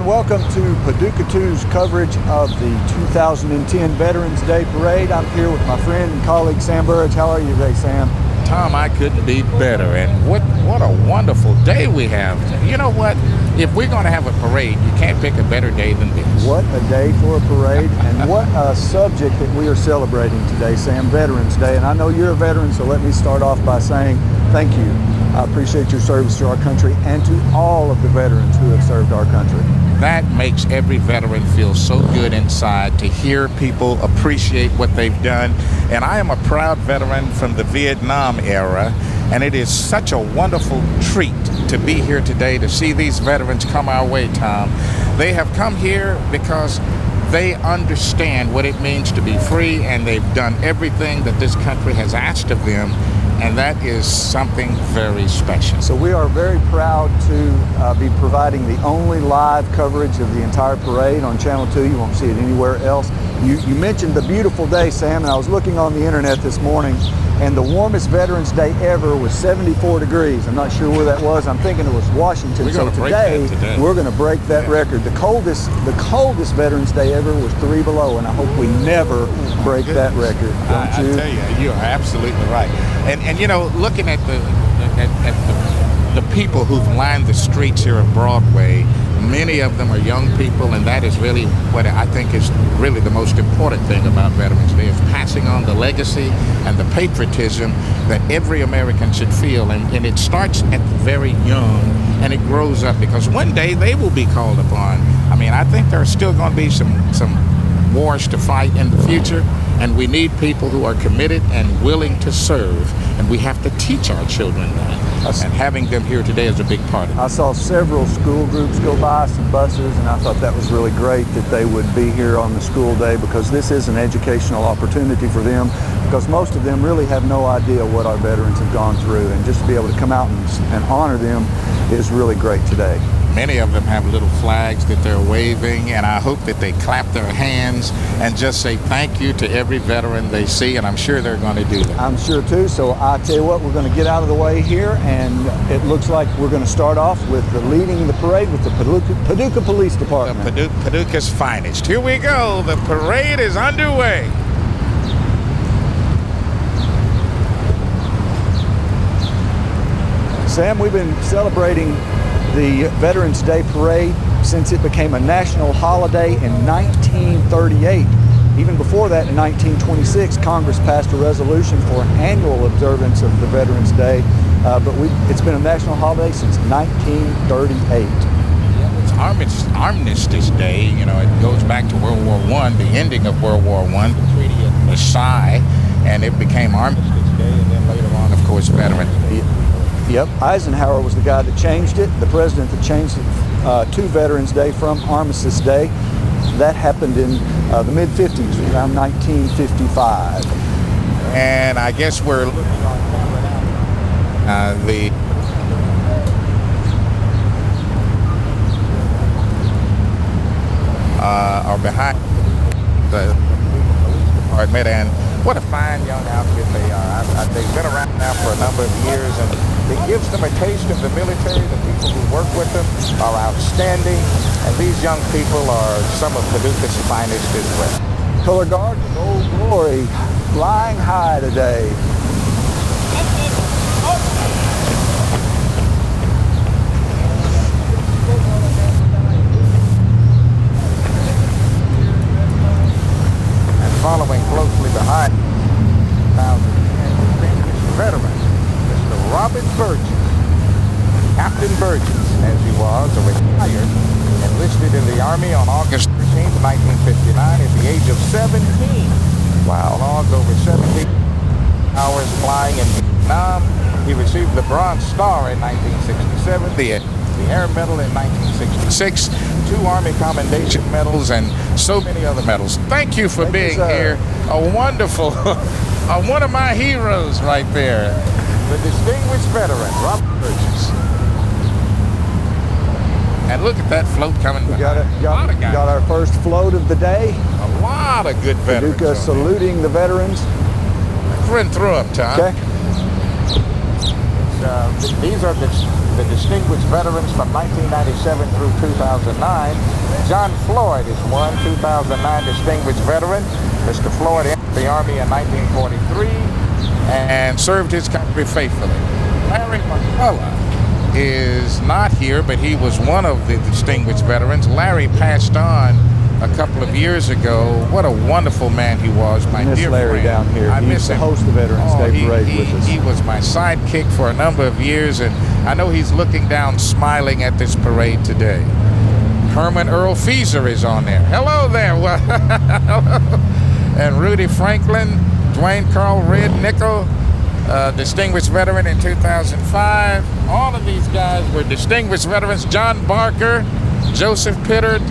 everyone. Welcome to Paducah 2's coverage of the 2010 Veterans Day Parade. I'm here with my friend and colleague Sam Burridge. How are you today, Sam? Tom, I couldn't be better. And what a wonderful day we have. You know what? If we're going to have a parade, you can't pick a better day than this. What a day for a parade, and what a subject that we are celebrating today, Sam, Veterans Day. And I know you're a veteran, so let me start off by saying thank you. I appreciate your service to our country and to all of the veterans who have served our country. That makes every veteran feel so good inside to hear people appreciate what they've done. And I am a proud veteran from the Vietnam era, and it is such a wonderful treat to be here today to see these veterans come our way, Tom. They have come here because they understand what it means to be free, and they've done everything that this country has asked of them. And that is something very special. So we are very proud to be providing the only live coverage of the entire parade on Channel 2. You won't see it anywhere else. You mentioned the beautiful day, Sam, and I was looking on the internet this morning, and the warmest Veterans Day ever was 74 degrees. I'm not sure where that was. I'm thinking it was Washington. So today, we're going to break that record. The coldest Veterans Day ever was 3 below, and I hope we never break that record. Don't you? I tell you, you're absolutely right. And you know, looking at the people who've lined the streets here of Broadway, many of them are young people, and that is really what I think is really the most important thing about Veterans Day, is passing on the legacy and the patriotism that every American should feel. And it starts at the very young, and it grows up, because one day they will be called upon. I mean, I think there are still going to be some wars to fight in the future, and we need people who are committed and willing to serve, and we have to teach our children that. And having them here today is a big part of it. I saw several school groups go by, some buses, and I thought that was really great that they would be here on the school day, because this is an educational opportunity for them, because most of them really have no idea what our veterans have gone through, and just to be able to come out and honor them is really great today. Many of them have little flags that they're waving, and I hope that they clap their hands and just say thank you to every veteran they see, and I'm sure they're going to do that. I'm sure too. So I tell you what, we're going to get out of the way here, and it looks like we're going to start off with leading the parade with the Paducah Police Department. Paducah's finest. Here we go. The parade is underway. Sam, we've been celebrating the Veterans Day Parade since it became a national holiday in 1938. Even before that, in 1926, Congress passed a resolution for an annual observance of the Veterans Day, but it's been a national holiday since 1938. It's Armistice Day. You know, it goes back to World War I, the ending of World War I, the Treaty of Versailles, and it became Armistice Day, and then later on, of course, Veterans Day. Yep, Eisenhower was the guy that changed it, the president that changed it to Veterans Day from Armistice Day. That happened in the mid-50s, around 1955. And I guess we're looking on camera now. Are behind the police department, and what a fine young outfit they are. They've been around now for a number of years, and it gives them a taste of the military. The people who work with them are outstanding, and these young people are some of Paducah's finest as well. Color Guard with Old Glory flying high today. And following closely behind, veteran, Mr. Robert Burgess, Captain Burgess, as he was, a retired, enlisted in the Army on August 13, 1959, at the age of 17. Wow. Logged over 70 hours flying in Vietnam. He received the Bronze Star in 1967, the Air Medal in 1966, 2 Army Commendation Medals, and so many other medals. Thank you for being here. A wonderful, one of my heroes right there. The distinguished veteran, Robert Burgess. And look at that float coming behind. We got our first float of the day. A lot of good veterans. Paducah saluting the veterans. Run through them, Tom. Okay. These are the the distinguished veterans from 1997 through 2009. John Floyd is one 2009 distinguished veteran. Mr. Floyd entered the Army in 1943 and served his country faithfully. Larry McCullough is not here, but he was one of the distinguished veterans. Larry passed on a couple of years ago. What a wonderful man he was, my dear Larry friend. down here. I He miss used to him. host the Veterans Day Parade with us. He was my sidekick for a number of years, and I know he's looking down, smiling at this parade today. Herman Earl Feeser is on there. Hello there. And Rudy Franklin, Dwayne Carl Red Nickel, distinguished veteran in 2005. All of these guys were distinguished veterans. John Barker, Joseph Pittard.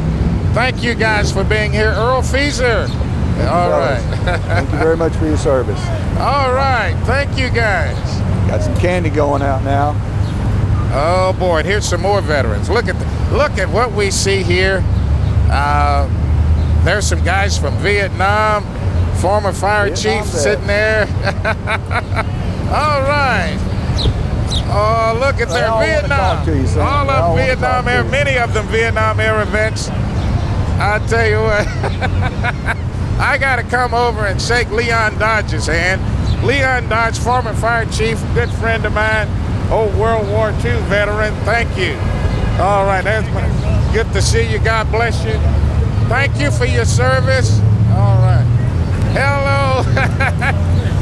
Thank you guys for being here. Earl Feeser. All right. Thank you very much for your service. All right. Thank you guys. Got some candy going out now. Oh boy, and here's some more veterans. Look at what we see here. There's some guys from Vietnam, former fire chief sitting there. All right. Oh, look at their Vietnam. All of Vietnam era, many of them Vietnam era vets. I tell you what, I got to come over and shake Leon Dodge's hand. Leon Dodge, former fire chief, good friend of mine, old World War II veteran. Thank you. All right, good to see you. God bless you. Thank you for your service. All right. Hello.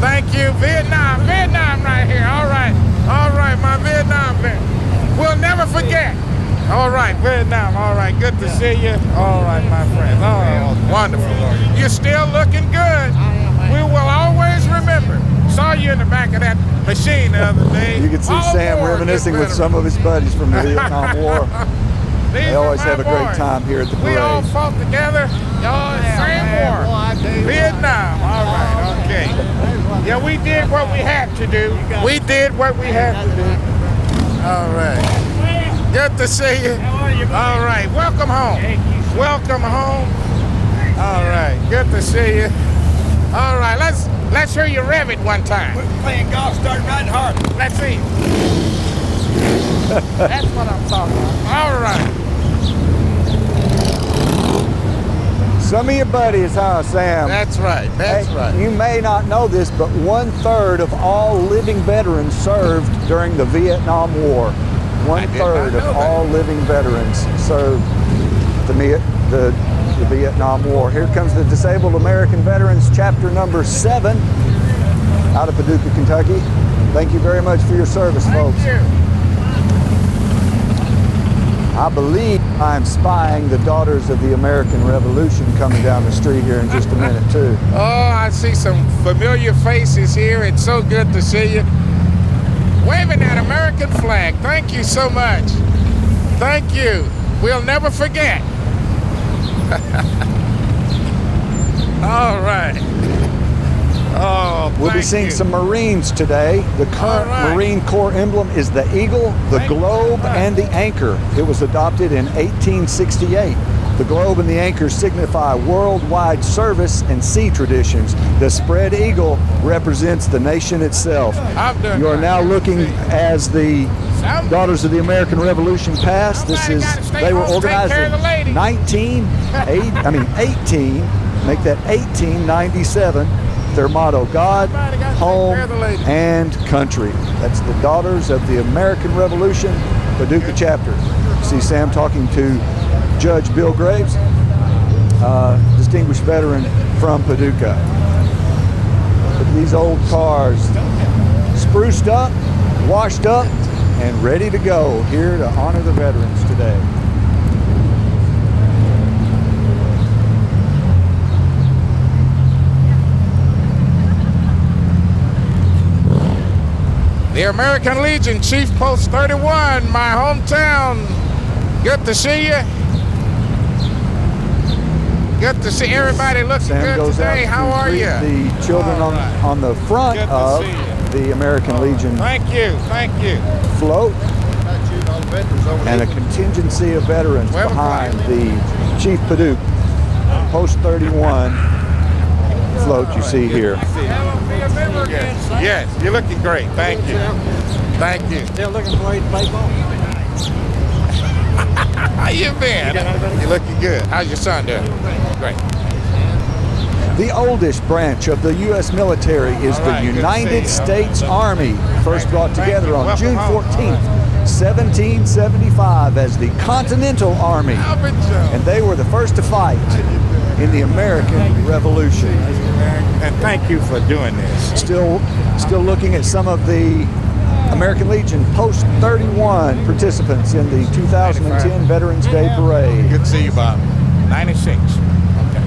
Thank you. Vietnam right here. All right, my Vietnam vet. We'll never forget. All right, Vietnam. All right, good to see you. All right, my friend. Oh, wonderful. You're still looking good. We will always remember. Saw you in the back of that machine the other day. You can see Sam reminiscing with some of his buddies from the Vietnam War. They always have a great time here at the parade. We all fought together. Same war. Vietnam. All right, okay. Yeah, we did what we had to do. We did what we had to do. All right. Good to see you. All right, welcome home. Welcome home. All right, good to see you. All right, let's hear you rev it one time. We're playing golf, starting riding hard. Let's see. That's what I'm talking about. All right. Some of your buddies, huh, Sam? That's right. That's right. You may not know this, but 1/3 of all living veterans served during the Vietnam War. 1/3 of all living veterans served the Vietnam War. Here comes the Disabled American Veterans, chapter number 7, out of Paducah, Kentucky. Thank you very much for your service, folks. Thank you. I believe I'm spying the Daughters of the American Revolution coming down the street here in just a minute, too. Oh, I see some familiar faces here. It's so good to see you. Waving that American flag. Thank you so much. Thank you. We'll never forget. All right. Oh, we'll be seeing some Marines today. The current Marine Corps emblem is the eagle, the globe, and the anchor. It was adopted in 1868. The globe and the anchor signify worldwide service and sea traditions. The spread eagle represents the nation itself. You are now looking as the Daughters of the American Revolution passed. They were organized in 1897. Their motto, God, home, and country. That's the Daughters of the American Revolution, Paducah chapter. See Sam talking to Judge Bill Graves, distinguished veteran from Paducah. Look at these old cars, spruced up, washed up, and ready to go here to honor the veterans today. The American Legion, Chief Post 31, my hometown. Good to see you. Good to see everybody looking good today. How are you? The children on the front of the American Legion. Thank you. Float. And a contingency of veterans behind the Chief Paducah Post 31 float you see here. Yes, you're looking great. Thank you. Thank you. Still looking for you to play ball. How you been? You're looking good. How's your son doing? Great. The oldest branch of the U.S. military is All right, the good to United see you. States Army, first brought Thank together you. on Welcome June home. 14th, 1775 as the Continental Army. Albert Jones. And they were the first to fight in the American Revolution. And thank you for doing this. Still looking at some of the American Legion Post 31 participants in the 2010 Veterans Day Parade. Good to see you, Bob. 96. Okay.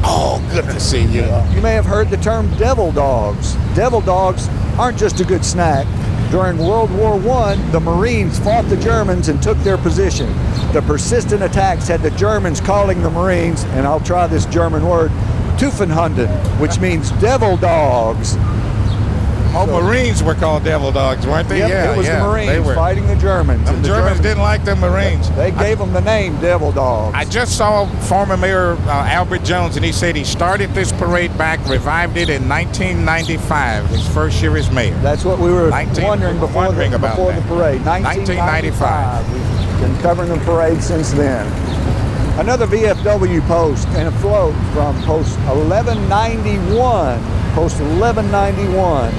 Oh, good to see you. You may have heard the term devil dogs. Devil dogs aren't just a good snack. During World War I, the Marines fought the Germans and took their position. The persistent attacks had the Germans calling the Marines, and I'll try this German word, Tuffenhunden, which means devil dogs. Oh, So- Marines were called devil dogs, weren't they? Yep, Yeah, it was yeah. the They Marines were. fighting the Germans. The and Germans didn't like the Marines. They gave them the name devil dogs. I just saw former Mayor Albert Jones, and he said he started this parade back, revived it in 1995, his first year as mayor. That's what we were 19 wondering before, wondering about before the that. parade. 1995. We've been covering the parade since then. Another VFW post and a float from post 1191. Post 1191.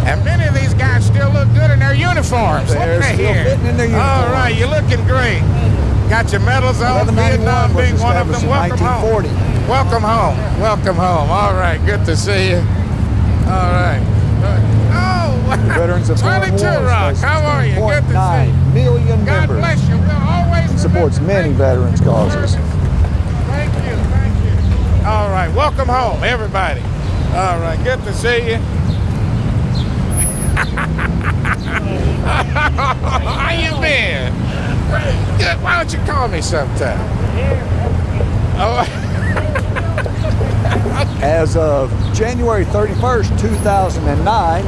And many of these guys still look good in their uniforms. They're Look at still here. fitting in their All uniforms. right, you're looking great. Got your medals on, 1191 Vietnam was being one of them. established in Welcome 1940. home. Welcome home. Welcome home. All right, good to see you. All right. Oh, Veterans of Foreign 22 Wars. Rock. How are you? Good to see 9 you. million God members. bless you. We'll always Supports remember. many veterans causes. Thank you. Thank you. All right. Welcome home, everybody. All right. Good to see you. How you been? Good. Why don't you call me sometime? Oh. As of January 31st, 2009,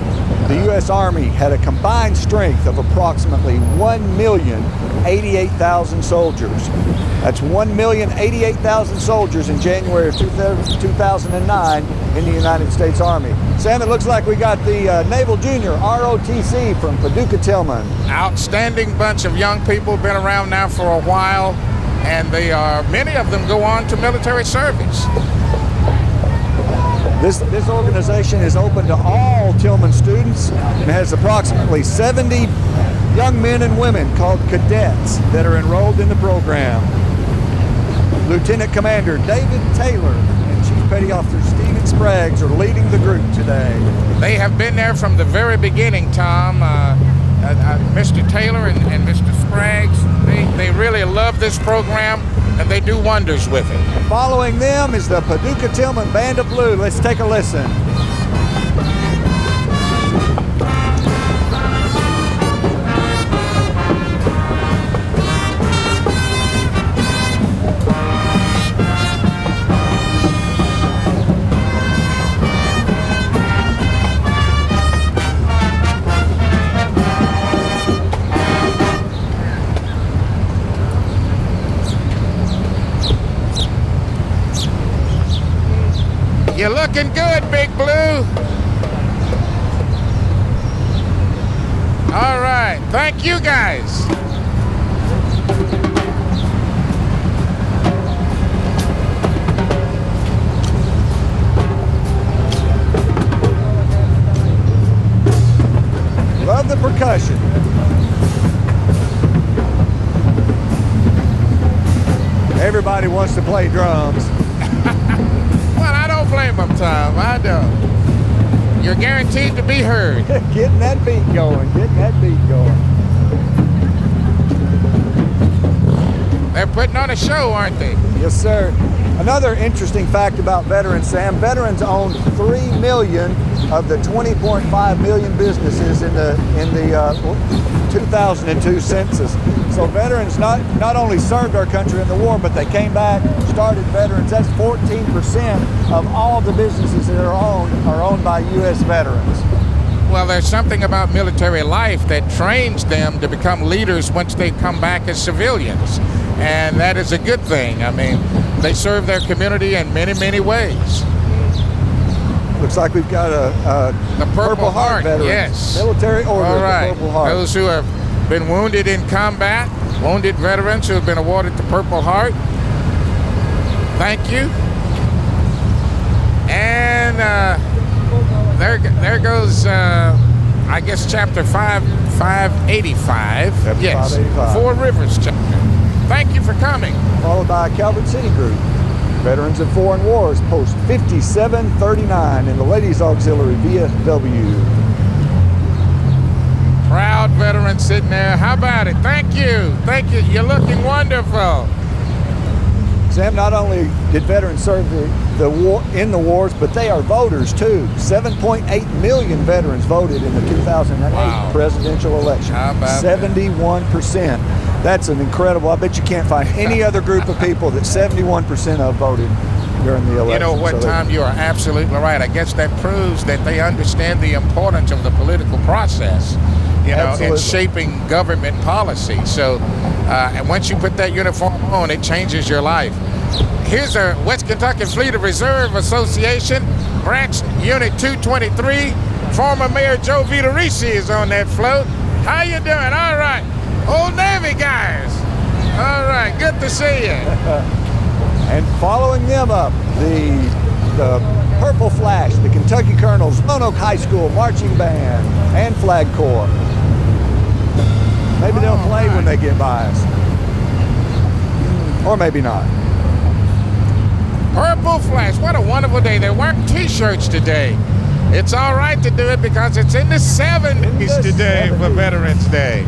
the U.S. Army had a combined strength of approximately 1,088,000 soldiers. That's 1,088,000 soldiers in January of 2009 in the United States Army. Sam, it looks like we got the Naval Junior ROTC from Paducah Tillman. Outstanding bunch of young people, been around now for a while, and they are, many of them go on to military service. This organization is open to all Tillman students and has approximately 70 young men and women called cadets that are enrolled in the program. Lieutenant Commander David Taylor and Chief Petty Officer Stephen Spraggs are leading the group today. They have been there from the very beginning, Tom. Mr. Taylor and Mr. Spraggs, they really love this program, and they do wonders with it. Following them is the Paducah Tillman Band of Blue. Let's take a listen. You're looking good, Big Blue. All right, thank you guys. Love the percussion. Everybody wants to play drums. Well, I don't blame them, Tom. I don't. You're guaranteed to be heard. Getting that beat going, getting that beat going. They're putting on a show, aren't they? Yes, sir. Another interesting fact about veterans, Sam, veterans own 3 million of the 20.5 million businesses in the 2002 census. So veterans not only served our country in the war, but they came back, started veterans. That's 14% of all the businesses that are owned by U.S. veterans. Well, there's something about military life that trains them to become leaders once they come back as civilians. And that is a good thing. I mean, they serve their community in many, many ways. Looks like we've got a The Purple Heart, veterans. yes. Military Order All of right. the Purple Heart. Those who have been wounded in combat, wounded veterans who have been awarded the Purple Heart. Thank you. And there goes, I guess, chapter 585. Chapter Yes, 585. Four Rivers chapter. Thank you for coming. Followed by Calvert City Group. Veterans of Foreign Wars, post 5739 in the Ladies Auxiliary VFW. Proud veteran sitting there. How about it? Thank you. Thank you. You're looking wonderful. Sam, not only did veterans serve the war in the wars, but they are voters too. 7.8 million veterans voted in the 2008 Wow. presidential election. How about 71%. That's an incredible. I bet you can't find any other group of people that 71% of voted during the election. You know what, So Tom, you are absolutely right. I guess that proves that they understand the importance of the political process, you know, in Absolutely. shaping government policy. So, and once you put that uniform on, it changes your life. Here's a West Kentucky Fleet of Reserve Association, Branch Unit 223. Former Mayor Joe Vitorisi is on that float. How you doing? All right. Old Navy guys. All right, good to see you. And following them up, the Purple Flash, the Kentucky Colonels, Roanoke High School Marching Band, and Flag Corps. Maybe they'll play when they get by us. Or maybe not. Purple Flash, what a wonderful day. There weren't t-shirts today. It's all right to do it because it's in the 70s today for 70s. Veterans Day.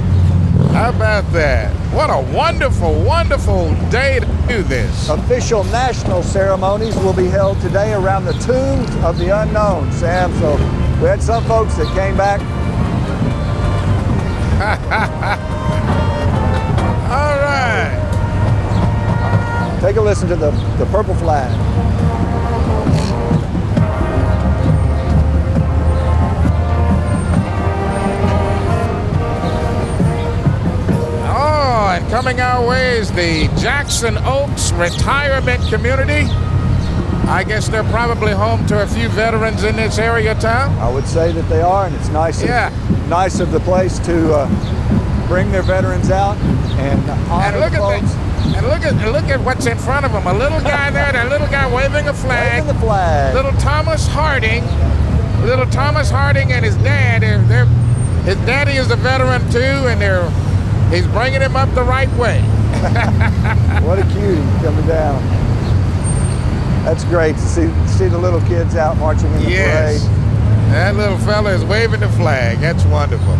How about that? What a wonderful, wonderful day to do this. Official national ceremonies will be held today around the tombs of the unknown, Sam. So we had some folks that came back. All right. Take a listen to the Purple Flag. Oh, and coming our way is the Jackson Oaks Retirement Community. I guess they're probably home to a few veterans in this area, Tom. I would say that they are, and it's nice. Yeah. Nice of the place to bring their veterans out and honor And look the at folks. that. And look at what's in front of him. A little guy there, that little guy waving a flag. Waving the flag. Little Thomas Harding and his dad. His daddy is a veteran too, and he's bringing him up the right way. What a cutie coming down. That's great to see the little kids out marching in the Yes, parade. that little fella is waving the flag. That's wonderful.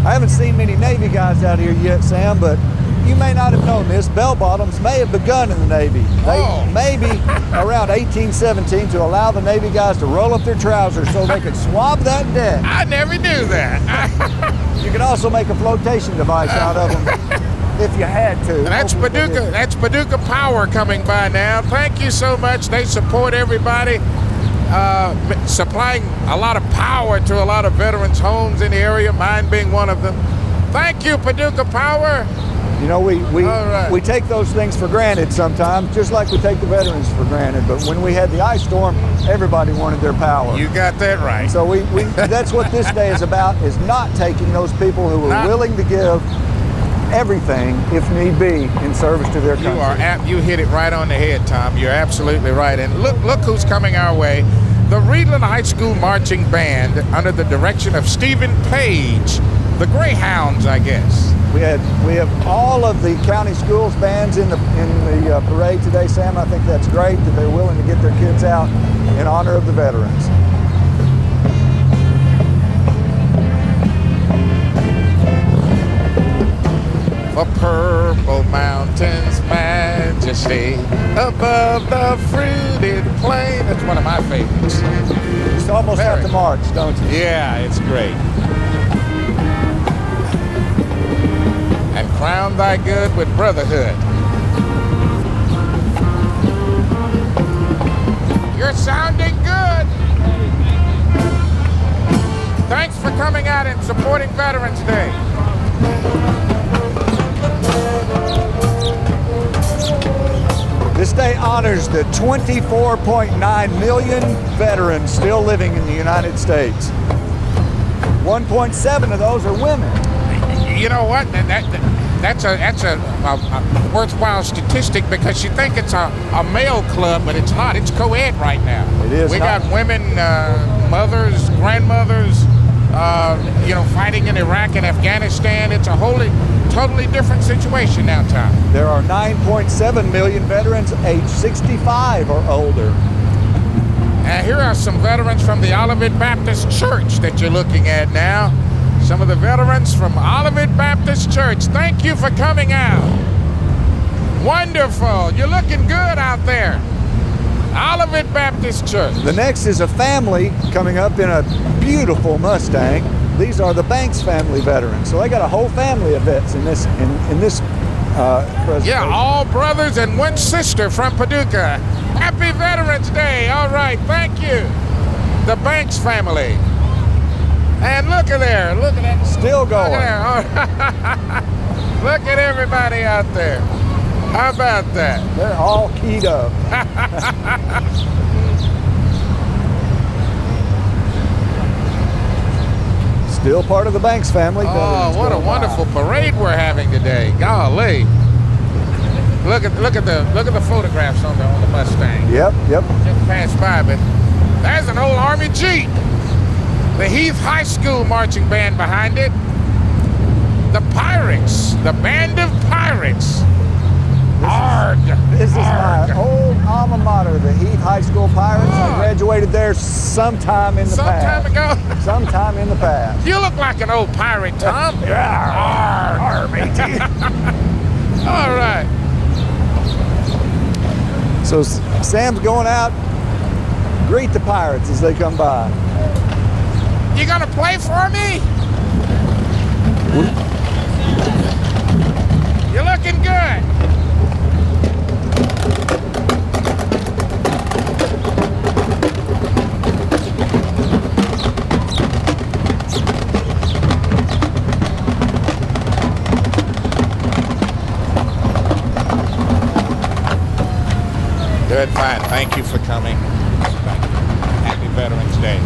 I haven't seen many Navy guys out here yet, Sam, but you may not have known this. Bell bottoms may have begun in the Navy. Oh. Maybe around 1817 to allow the Navy guys to roll up their trousers so they could swab that deck. I never knew that. You could also make a flotation device out of them if you had to. And that's Hopefully they Paducah. did. That's Paducah Power coming by now. Thank you so much. They support everybody, supplying a lot of power to a lot of veterans' homes in the area. Mine being one of them. Thank you, Paducah Power. You know, All right. we take those things for granted sometimes, just like we take the veterans for granted. But when we had the ice storm, everybody wanted their power. You got that right. So we that's what this day is about, is not taking those people who Not- are willing to give everything, if need be, in service to their country. You hit it right on the head, Tom. You're absolutely right. And look who's coming our way. The Reedland High School Marching Band, under the direction of Stephen Page. The Greyhounds, I guess. We have all of the county schools bands in the parade today, Sam. I think that's great that they're willing to get their kids out in honor of the veterans. For Purple Mountain's majesty above the fruited plain. That's one of my favorites. It's almost Very. have to march, don't you? Yeah, it's great. And crown thy good with brotherhood. You're sounding good. Thanks for coming out and supporting Veterans Day. This day honors the 24.9 million veterans still living in the United States. 1.7 of those are women. You know what? That's a worthwhile statistic because you think it's a male club, but it's not. It's co-ed right now. It is. We got women, mothers, grandmothers, fighting in Iraq and Afghanistan. It's a totally different situation now, Tom. There are 9.7 million veterans age 65 or older. And here are some veterans from the Olivet Baptist Church that you're looking at now. Some of the veterans from Olivet Baptist Church. Thank you for coming out. Wonderful. You're looking good out there. Olivet Baptist Church. The next is a family coming up in a beautiful Mustang. These are the Banks family veterans. So they got a whole family of vets in this presentation. Yeah, all brothers and one sister from Paducah. Happy Veterans Day. All right, thank you. The Banks family. And look at there. Look at that. Still going. Look at there. Look at everybody out there. How about that? They're all keyed up. Still part of the Banks family. Oh, what a wonderful parade we're having today. Golly. Look at the photographs on the Mustang. Yep. Just passed by, but there's an old Army Jeep. The Heath High School marching band behind it. The Pirates, the band of pirates. This is my old alma mater, the Heath High School Pirates. I graduated there sometime in the past. Some time ago. Sometime in the past. You look like an old pirate, Tom. Yeah. matey. All right. So Sam's going out. Greet the Pirates as they come by. You gonna play for me? You're looking good. Good, fine. Thank you for coming. Happy Veterans Day.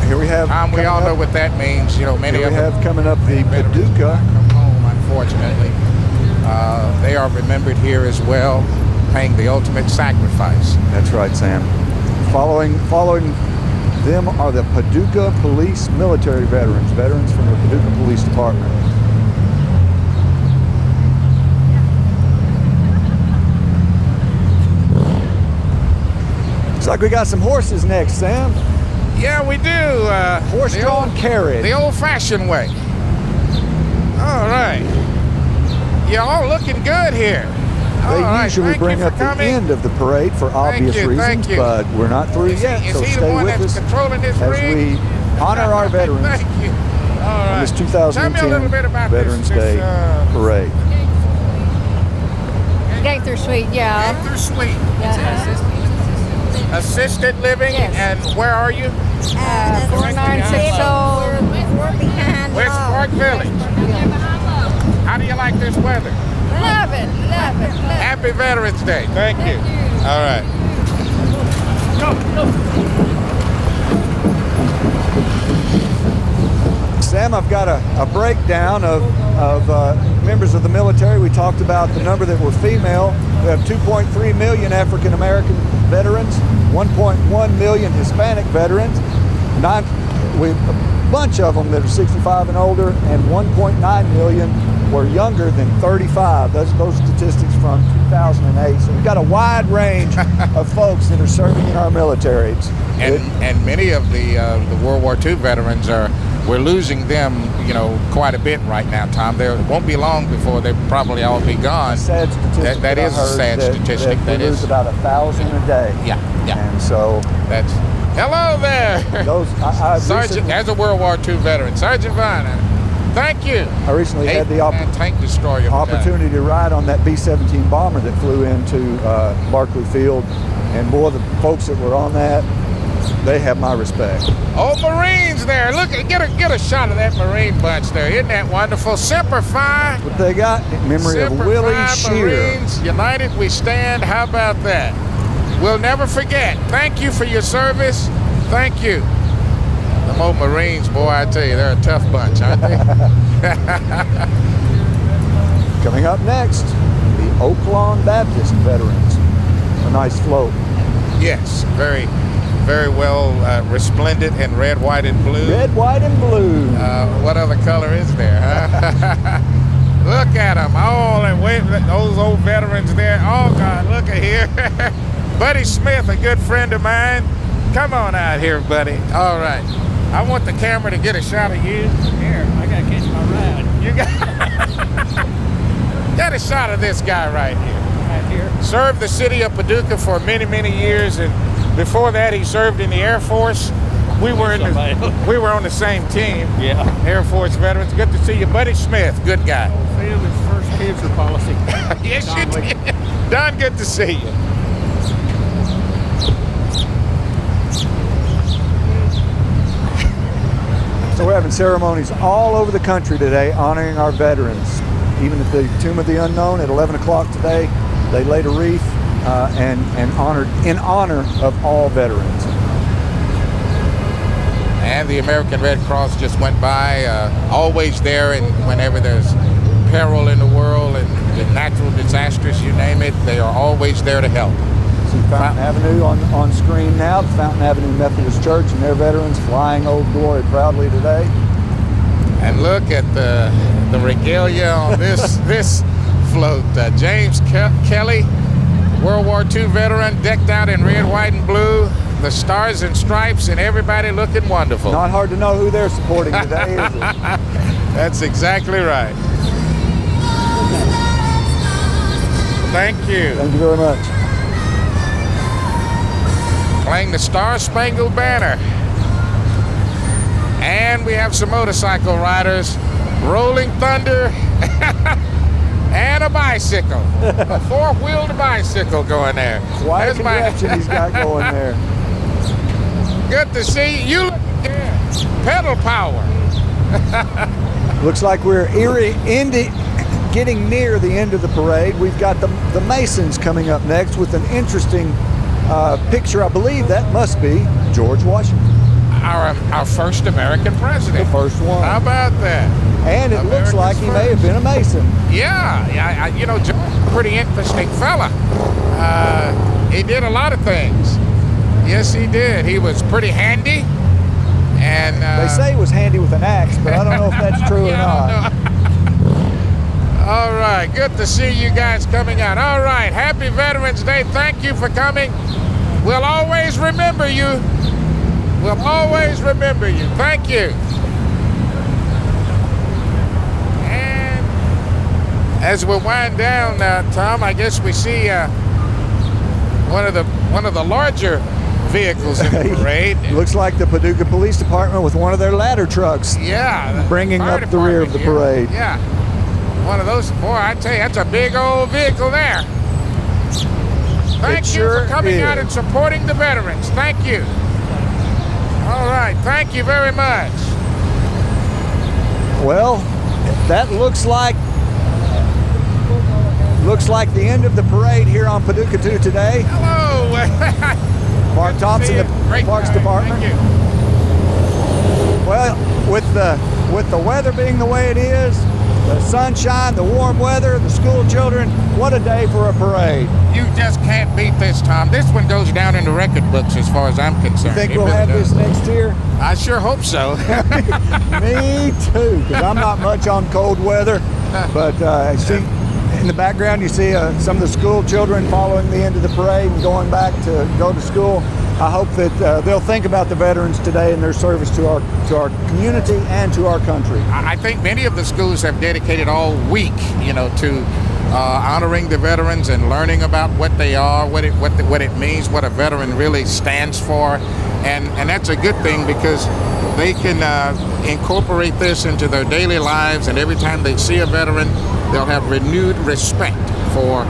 Here we have. We all know what that means. You know, many Here of we them have coming up the Paducah. come home, unfortunately. They are remembered here as well, paying the ultimate sacrifice. That's right, Sam. Following them are the Paducah Police military veterans from the Paducah Police Department. Looks like we got some horses next, Sam. Yeah, we do. Horse-drawn carriage. The old-fashioned way. All right. You're all looking good here. They All right, usually thank bring you for up the coming. end of the parade for obvious you, thank reasons, you. but we're not through yet, Is so he the stay one with that's us controlling this as rig? we honor our veterans Thank you. All right. on this Tell me a little 2010 bit about Veterans this, Day parade. Gaither Suite, yeah. Gaither Suite. Yeah. Assisted living, Yes. and where are you? 4960. We're behind West Park Village. How do you like this weather? Love it. Happy Veterans Day. Thank you. All right. Sam, I've got a breakdown of members of the military. We talked about the number that were female. We have 2.3 million African American veterans, 1.1 million Hispanic veterans, a bunch of them that are 65 and older, and 1.9 million were younger than 35. Those statistics from 2008. So we've got a wide range of folks that are serving in our militaries. And many of the World War II veterans we're losing them, quite a bit right now, Tom. There won't be long before they probably all be gone. Sad statistic. That is a sad statistic. That That lose is about 1,000 a day. Yeah. And so That's hello there. those I Sergeant, as a World War II veteran, Sergeant Viner, thank you. recently had the tank destroyer opportunity to ride on that B-17 bomber that flew into Barclay Field, and boy, the folks that were on that they have my respect. Oh, Marines there. Look, get a shot of that Marine bunch there. Isn't that wonderful? Semper Fi. What they got in memory of Semper Willie Fi Shear. Marines, united we stand. How about that? We'll never forget. Thank you for your service. Thank you. Them old Marines, boy, I tell you, they're a tough bunch, aren't they? Coming up next, the Oaklawn Baptist veterans. A nice float. Yes, very, very well resplendent in red, white, and blue. Red, white, and blue. What other color is there, huh? Look at them, all and wait, those old veterans there. Oh God, look at here. Buddy Smith, a good friend of mine. Come on out here, buddy. All right. I want the camera to get a shot of you. Here, I gotta catch my ride. You got get a shot of this guy right here. Right here. Served the city of Paducah for many, many years, and before that, he served in the Air Force. We were on the same team. Yeah. Air Force veterans. Good to see you, Buddy Smith. Good guy. Family's first cancer policy. Yes, you did. Don, good to see you. So we're having ceremonies all over the country today honoring our veterans. Even at the Tomb of the Unknown at 11 o'clock today, they laid a wreath and honored in honor of all veterans. And the American Red Cross just went by, always there, and whenever there's peril in the world and natural disasters, you name it, they are always there to help. See Fountain Avenue on screen now, the Fountain Avenue Methodist Church and their veterans flying Old Glory proudly today. And look at the regalia on this float. James Kelly, World War II veteran, decked out in red, white, and blue. The stars and stripes, and everybody looking wonderful. Not hard to know who they're supporting today, is it? That's exactly right. Thank you. Thank you very much. Playing the Star Spangled Banner. And we have some motorcycle riders, Rolling Thunder, and a bicycle. A four-wheeled bicycle going there. Quite a There's my- connection he's got going there. Good to see you. Yeah. Pedal power. Looks like we're getting near the end of the parade. We've got the Masons coming up next with an interesting picture. I believe that must be George Washington. Our first American The president. first one. How about that? And it looks America's like he may have first. been a Mason. Yeah, you know, George is a pretty interesting fella. He did a lot of things. Yes, he did. He was pretty handy. And They say he was handy with an axe, but I don't know if that's true or yeah, not. I don't know. All right, good to see you guys coming out. All right, happy Veterans Day. Thank you for coming. We'll always remember you. We'll always remember you. Thank you. And as we wind down, Tom, I guess we see one of the larger vehicles in the parade. Looks like the Paducah Police Department with one of their ladder trucks. Yeah. the Bringing fire up the rear of the department, parade. Yeah. One of those, boy, I tell you, that's a big old vehicle there. Thank you sure for coming is. out and supporting the veterans. Thank you. All right, thank you very much. Well, that looks like the end of the parade here on Paducah 2 today. Hello. Mark Thompson, the Great Parks guy. Department. Thank you. Well, with the weather being the way it is, the sunshine, the warm weather, the school children, what a day for a parade. You just can't beat this, Tom. This one goes down in the record books as far as I'm concerned. Think It we'll really have does. this next year? I sure hope so. Me too, because I'm not much on cold weather. But I see in the background, you see some of the school children following the end of the parade and going back to go to school. I hope that they'll think about the veterans today and their service to our community and to our country. I think many of the schools have dedicated all week, to honoring the veterans and learning about what they are, what it means, what a veteran really stands for, and that's a good thing because they can incorporate this into their daily lives, and every time they see a veteran, they'll have renewed respect for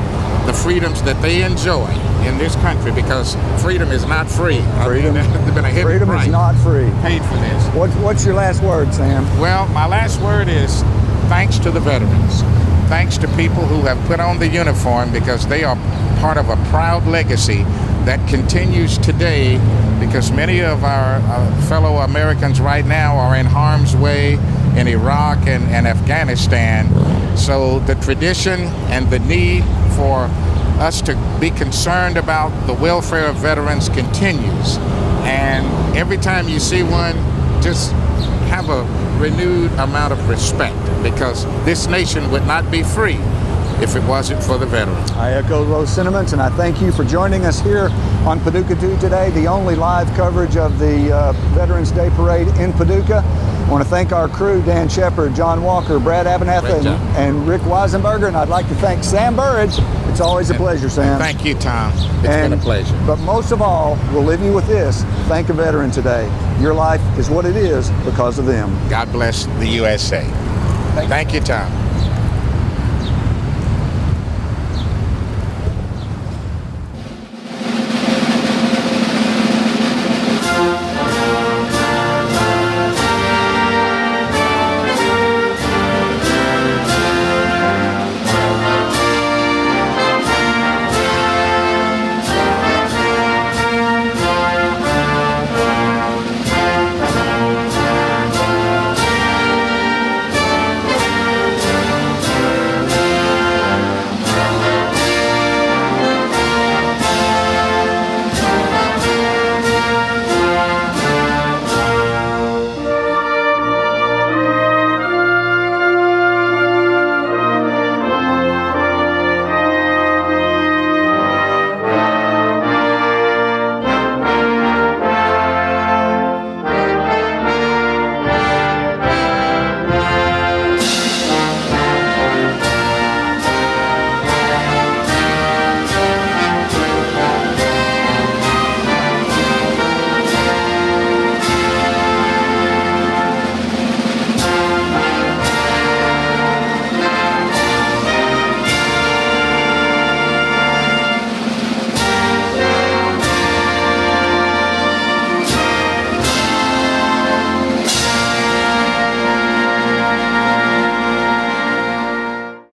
the freedoms that they enjoy in this country, because freedom is not free. Freedom, There's been a heavy freedom price is not free. paid for this. What's your last word, Sam? Well, my last word is thanks to the veterans. Thanks to people who have put on the uniform, because they are part of a proud legacy that continues today, because many of our fellow Americans right now are in harm's way in Iraq and Afghanistan. So the tradition and the need for us to be concerned about the welfare of veterans continues. And every time you see one, just have a renewed amount of respect, because this nation would not be free if it wasn't for the veterans. I echo those sentiments, and I thank you for joining us here on Paducah 2 today, the only live coverage of the Veterans Day Parade in Paducah. I want to thank our crew, Dan Shepard, John Walker, Brad Abernathy, and Rick Weisenberger, and I'd like to thank Sam Burridge. It's always a pleasure, Sam. Thank you, Tom. It's been a pleasure. But most of all, we'll leave you with this. Thank a veteran today. Your life is what it is because of them. God bless the USA. Thank you, Tom.